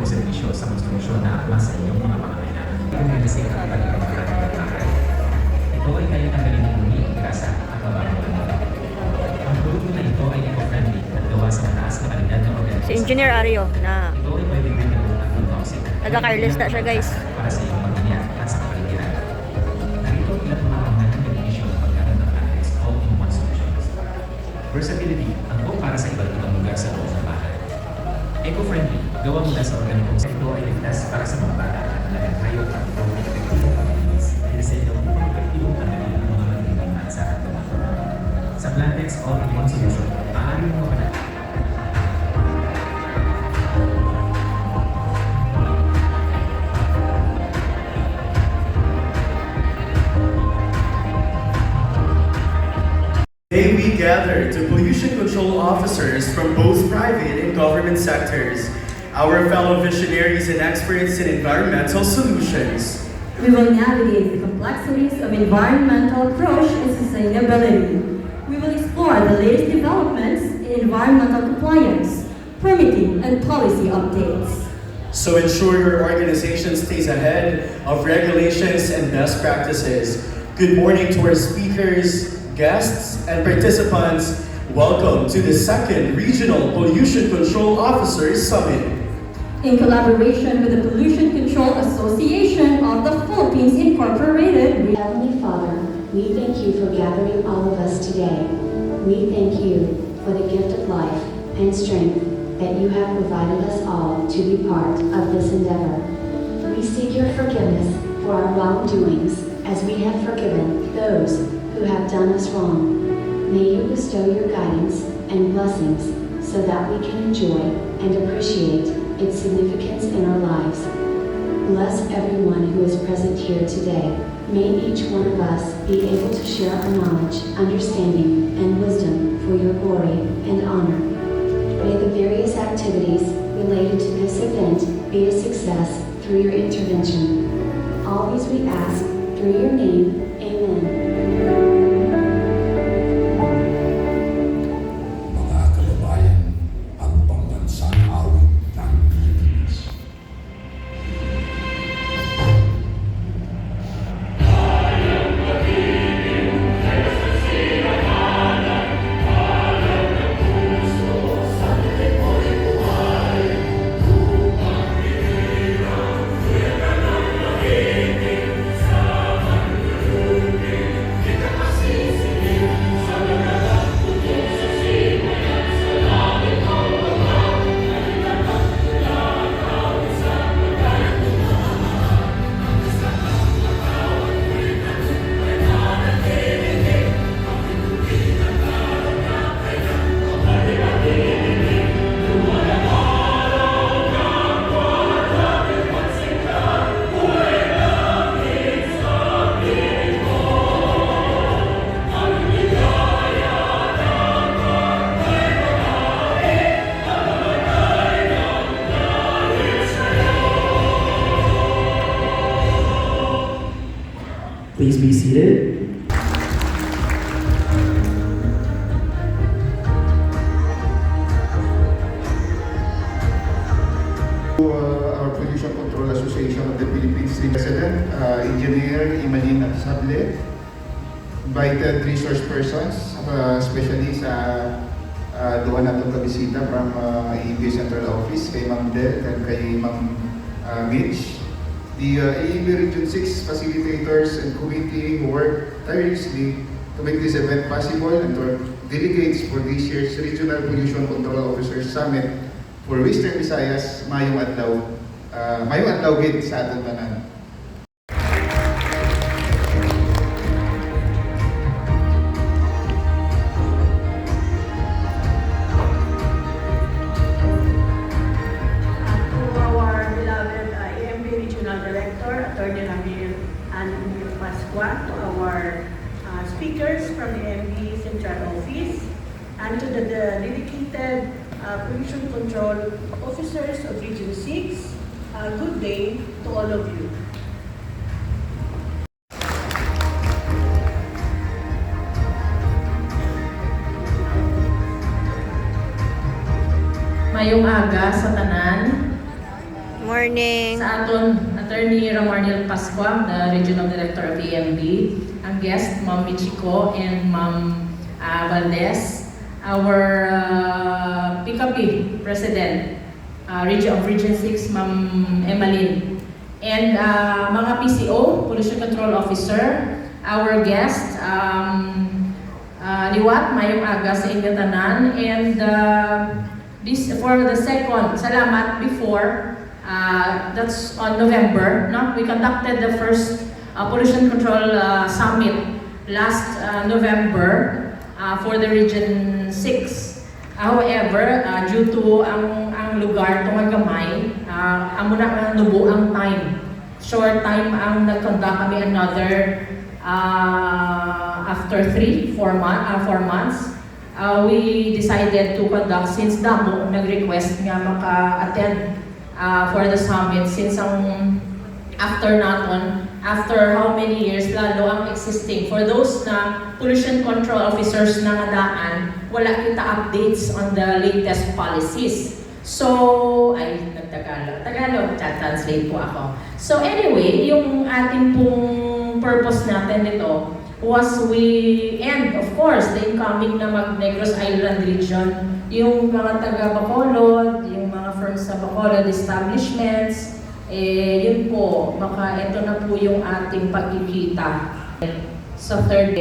ganitong serbisyo sa konstruksyon na akma sa inyong mga pangangailangan. Kung nilisik ang pagkakaroon ng bahay, ito ay kaya tanggalin ng dumi, grasa at mababang lamang. Ang produkto na ito ay eco-friendly at gawa sa mataas na kalidad ng organismo. Si Engineer Ario na Ito ay pwede din ng toxic. taga-careless na siya, guys. Para sa iyong pamilya at sa kapaligiran. Narito ilang mga pangalan ng benepisyo ng paggamit ng Annex All-in-One Solutions. Versatility, ang buong para sa iba't ibang lugar sa loob ng bahay. Eco-friendly, gawa mula sa organikong ito ay ligtas para sa mga bata at malaking hayop at ito ay epektibong pamilinis. Dinisenyo upang epektibong tanggalin ang mga matinding mansa at tumato. Sa Plantex All-in-One Solution, maaari mo mapanatili. Today we gather to pollution control officers from both private and government sectors, our fellow visionaries and experts in environmental solutions. We will navigate the complexities of environmental approach and sustainability. We will explore the latest developments in environmental compliance, permitting, and policy updates. So ensure your organization stays ahead of regulations and best practices. Good morning to our speakers, guests, and participants. Welcome to the second Regional Pollution Control Officers Summit. In collaboration with the Pollution Control Association of the Philippines Incorporated, Heavenly Father, we thank you for gathering all of us today. We thank you for the gift of life and strength that you have provided us all to be part of this endeavor. We seek your forgiveness for our wrongdoings as we have forgiven those who have done us wrong. May you bestow your guidance and blessings so that we can enjoy and appreciate its significance in our lives. Bless everyone who is present here today. May each one of us be able to share our knowledge, understanding, and wisdom for your glory and honor. May the various activities related to this event be a success through your intervention. All these we ask through your name. Amen. Mga kababayan, ang pambansang awit ng Pilipinas. Please be seated. Our Pollution Control Association of the Philippines President, Engineer Imalin Sable, invited resource persons, especially sa doon natin kabisita from AEB Central Office, kay Ma'am Del and kay Ma'am Mitch. The AEB Region 6 facilitators and committee who work tirelessly to make this event possible, and to our delegates for this year's Regional Pollution Control Officers Summit for Western Visayas, mayong adlaw gid sa atong tanan. Attorney Ramil and Pascua, to our speakers from the MB Central Office, and to the dedicated pollution control officers of Region 6. Good day to all of you. Mayong aga sa tanan. morning. Sa aton, Attorney Ramarnil Pascua, the Regional Director of EMB. Ang guest, Ma'am Michiko and Ma'am Valdez. Our PKP President of Region 6, Ma'am Emmeline. And mga PCO, Pollution Control Officer. Our guest, Liwat, mayong aga sa inyong tanan. And this for the second, salamat before, that's on November, no? We conducted the first Pollution Control Summit last November for the Region 6. However, due to ang lugar itong gamay, amo na nubo ang time. Short time ang nag-conduct kami another after 4 months. We decided to conduct since damo nag-request nga maka-attend for the summit since ang after naton, after how many years lalo ang existing. For those na pollution control officers na nadaan, wala kita updates on the latest policies. So, Tagalog, translate po ako. So anyway, yung ating pong purpose natin nito was and of course, the incoming na Negros Island region, yung mga taga Bacolod, yung mga firms sa Bacolod establishments, yun po, baka ito na po yung ating pagkikita. Sa third,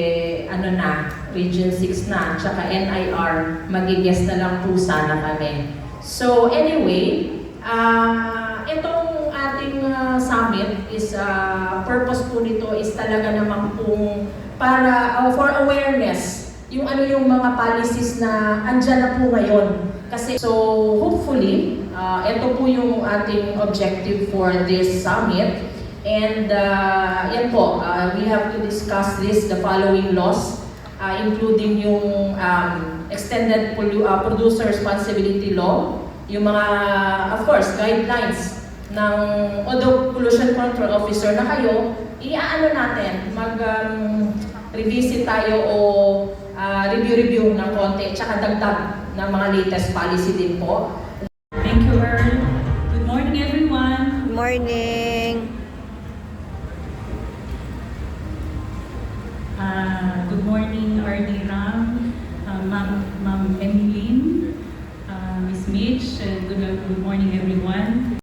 Region 6 na, tsaka NIR, magigest na lang po sana kami. So anyway, itong ating summit is, purpose po nito is talaga naman pong para for awareness, yung yung mga policies na andyan na po ngayon. Kasi, so hopefully, ito po yung ating objective for this summit. And yan po, we have to discuss the following laws, including yung extended producer responsibility law, yung mga, of course, guidelines ng although pollution control officer na kayo, iaano natin, mag-revisit tayo o review ng konti, tsaka dagdag ng mga latest policy din po. Thank you, Earl. Good morning, everyone. Good morning. Good morning, Arnie Ram, Ma'am Emmeline, Miss Mitch. Good morning, everyone.